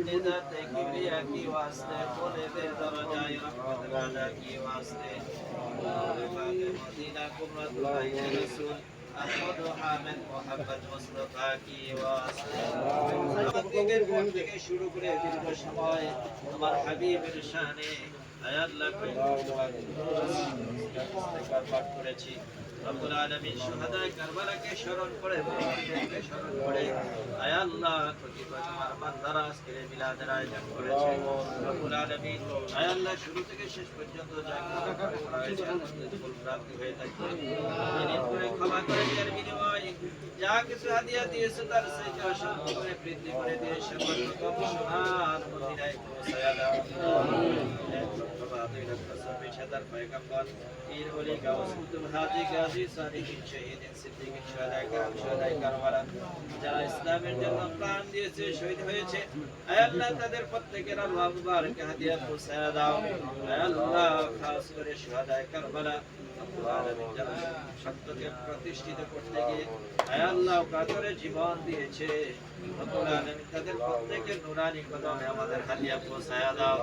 अपनी ज़ात किबरिया की वास्ते बोले दे दरजाए रहमत राजा की वास्ते मदीना कुर्रतुल आइन रसूल अहमद हामिद मोहम्मद मुस्तफा की वास्ते আমাদের পর থেকে শুরু করে দীর্ঘ সময় তোমার হাবিবের শানে আয় আল্লাহ পাঠ করেছি রব্বুল আলামিন শুহাদায়ে কারবালাকে স্মরণ করে মুমিনদেরকে স্মরণ করে আয় আল্লাহ প্রতিবার তোমার বান্দারা আজকে মিলাদের আয়োজন করেছে রব্বুল আলামিন আয় আল্লাহ শুরু থেকে শেষ পর্যন্ত যা করা হয়েছে ভুল প্রাপ্তি হয়ে থাকবে দিন করে ক্ষমা করে দেওয়ার বিনিময়ে যা কিছু হাদিয়া দিয়েছে তার সাথে অসংখ্য করে বৃদ্ধি করে দিয়ে সর্বপ্রথম সোনার মদিনায় পৌঁছায়া দাও পেশাদার পয়গম্বর পীর ওলি গাউস কুতুব হাজি গাজী সালিহিন শহীদিন সিদ্দিকিন শুহাদায়ে کرام শুহাদায়ে কারবালা যারা ইসলামের জন্য প্রাণ দিয়েছে শহীদ হয়েছে আয় আল্লাহ তাদের প্রত্যেকের আল্লাহ মুবারক হাদিয়া পৌঁছায়া দাও আয় আল্লাহ খাস করে শুহাদায়ে কারবালা যারা সত্যকে প্রতিষ্ঠিত করতে গিয়ে আয় আল্লাহ কাতরে জীবন দিয়েছে রব্বুল আলামিন তাদের প্রত্যেকের নুরানি কদমে আমাদের হাদিয়া পৌঁছায়া দাও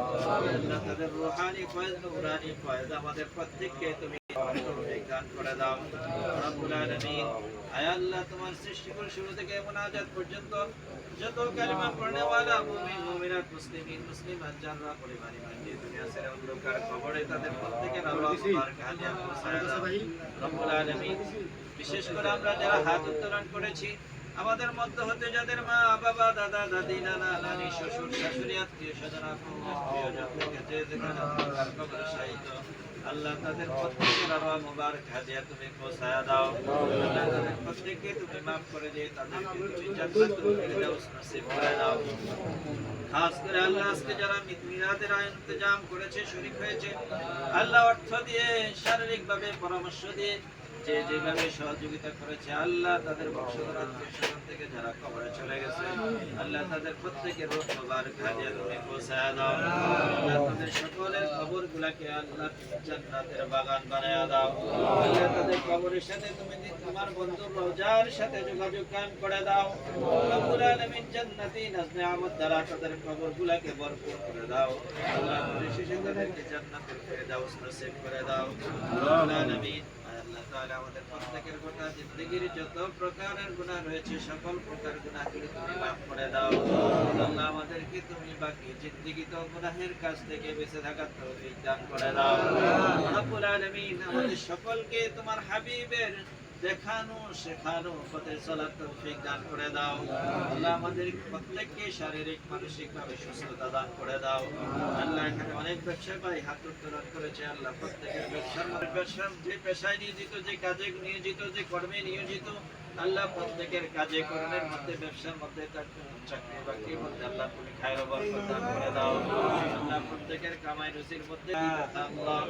আল্লাহ তাদের রূহানি ফয়েজ নুরানি ফয়েজ আমাদের প্রত্যেককে তুমি দান করে দাও রব্বুল আলামিন আয় আল্লাহ তোমার সৃষ্টি করে শুরু থেকে মুনাজাত পর্যন্ত যত কালিমা পড়নে वाला মুমিন মুমিনাত মুসলিমিন মুসলিমাত যারা পরিবার ঈমান দিয়ে দুনিয়া ছেড়ে অন্ধকার কবরে তাদের প্রত্যেকের আল্লাহ মুবারক হাদিয়া পৌঁছায়া দাও রব্বুল আলামিন বিশেষ করে আমরা যারা হাত উত্তোলন করেছি আমাদের মধ্যে হতে যাদের মা বাবা দাদা দাদি নানা নানি শ্বশুর শাশুড়ি আত্মীয় স্বজন প্রিয়জন থেকে যে যেখানে অন্ধকার কবরে শায়িত আল্লাহ তাদের প্রত্যেকের আল্লাহ মুবারক হাদিয়া তুমি পৌঁছায়া দাও আল্লাহ তাদের প্রত্যেককে তুমি মাফ করে দিয়ে তাদেরকে তুমি জান্নাতুল ফিরদাউস নসিব করে দাও খাস করে আল্লাহ আজকে যারা মিলাদের ইন্তজাম করেছে শরীক হয়েছে আল্লাহ অর্থ দিয়ে শারীরিক ভাবে পরামর্শ দিয়ে যে যেভাবে সহযোগিতা করেছে আল্লাহ তাদের বংশধর আত্মীয়স্বজন থেকে যারা কবরে চলে গেছে আল্লাহ তাদের প্রত্যেকের রূহ মুবারক হাদিয়া তুমি পৌঁছায়া দাও আল্লাহ তাদের সকলের কবরগুলোকে আল্লাহ জান্নাতের বাগান বানায়া দাও আল্লাহ তাদের কবরের সাথে তুমি তোমার বন্ধুর রওজার সাথে যোগাযোগ কায়েম করে দাও রব্বুল আলামিন জান্নাতি নাজনিয়ামত দ্বারা তাদের কবরগুলোকে ভরপুর করে দাও আল্লাহ পরিশেষে তাদেরকে জান্নাতের ফিরদাউস নসিব করে দাও রব্বুল আলামিন আল্লাহ তাআলা আমাদের প্রত্যেকের গোটা জিন্দেগীর যত প্রকারের গুনাহ রয়েছে সকল প্রকার গুনাহগুলো তুমি মাফ করে দাও আল্লাহ আমাদেরকে তুমি বাকি জিন্দেগি তো গুনাহের কাছ থেকে বেঁচে থাকার তৌফিক দান করে দাও রব্বুল আলামিন আমাদের সকলকে তোমার হাবিবের দেখানো শেখানো পথে চলার তৌফিক দান করে দাও আল্লাহ আমাদের প্রত্যেককে শারীরিক মানসিক ভাবে সুস্থতা দান করে দাও আল্লাহ এখানে অনেক ব্যবসায়ী হাত উত্তোলন করেছে আল্লাহ প্রত্যেকের ব্যবসা যে পেশায় নিয়োজিত যে কাজে নিয়োজিত যে কর্মে নিয়োজিত আল্লাহ প্রত্যেকের কাজে কর্মের মধ্যে ব্যবসার মধ্যে চাকরি বাকরির মধ্যে আল্লাহ তুমি খায়র বরকত দান করে দাও আল্লাহ প্রত্যেকের কামাই রুজির মধ্যে আল্লাহ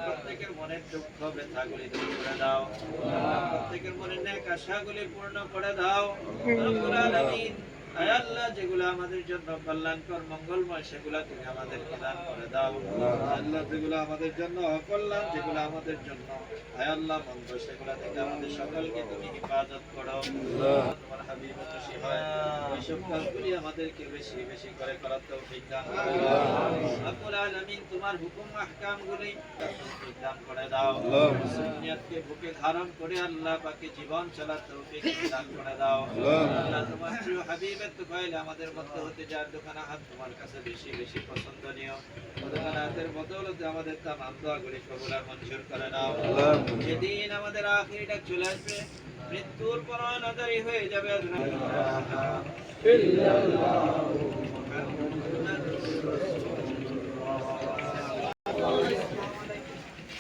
প্রত্যেকের মনের দুঃখ ব্যথাগুলি দূর করে দাও আল্লাহ প্রত্যেকের মনের নেক আশাগুলি পূর্ণ করে দাও রব্বুল আলামিন আয় আল্লাহ যেগুলো আমাদের জন্য কল্যাণকর মঙ্গলময় সেগুলো তুমি আমাদেরকে দান করে দাও আল্লাহ যেগুলো আমাদের জন্য অকল্যাণ যেগুলো আমাদের জন্য আয় আল্লাহ মন্দ সেগুলো থেকে আমাদের সকলকে তুমি হেফাজত করো তোমার হাবিব খুশি হয় এইসব কাজগুলি আমাদেরকে বেশি বেশি করে করার তৌফিক দান করে দাও রব্বুল আলামিন তোমার হুকুম আহকামগুলি তৌফিক দান করে দাও সুন্নাতকে বুকে ধারণ করে আল্লাহ পাকে জীবন চলার তৌফিক দান করে দাও আল্লাহ তোমার প্রিয় হাবিব আমাদের মধ্যে হতে যার দোকানে হাত তোমার কাছে বেশি বেশি পছন্দনীয় দোকানে হাতের বদৌলতে আমাদের তামাম দোয়াগুলি কবুল আর মঞ্জুর করে নাও যেদিন আমাদের আখিরি ডাক চলে আসবে মৃত্যুর পর নাজারি হয়ে যাবে